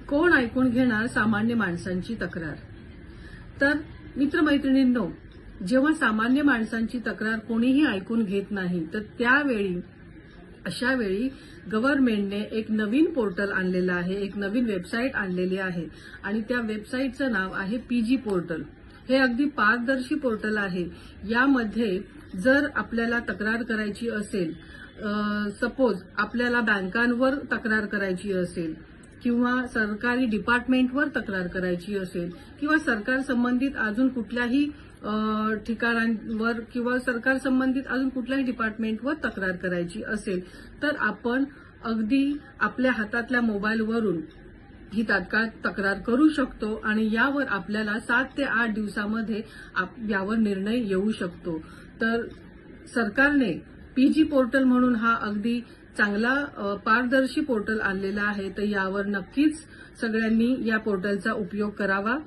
कोण ऐकून घेणार सामान्य माणसांची तक्रार? तर मित्रमैत्रिणींनो, जेव्हा सामान्य माणसांची तक्रार कोणीही ऐकून घेत नाही, तर अशा वेळी गव्हर्नमेंटने एक नवीन पोर्टल आणलेलं आहे, एक नवीन वेबसाईट आणलेली आहे आणि त्या वेबसाईटचं नाव आहे पीजी पोर्टल. हे अगदी पारदर्शी पोर्टल आहे. यामध्ये जर आपल्याला तक्रार करायची असेल, सपोज आपल्याला बँकांवर तक्रार करायची असेल किंवा सरकारी डिपार्टमेंटवर तक्रार करायची असेल किंवा सरकार संबंधित अजून कुठल्याही ठिकाणांवर किंवा सरकार संबंधित अजून कुठल्याही डिपार्टमेंटवर तक्रार करायची असेल, तर आपण अगदी आपल्या हातातल्या मोबाईलवरून ही तात्काळ तक्रार करू शकतो आणि यावर आपल्याला 7 ते 8 दिवसामध्ये यावर निर्णय येऊ शकतो. तर सरकारने पीजी पोर्टल म्हणून हा अगदी चांगला पारदर्शी पोर्टल आणलेला आहे. तर यावर नक्कीच सगळ्यांनी या पोर्टलचा उपयोग करावा.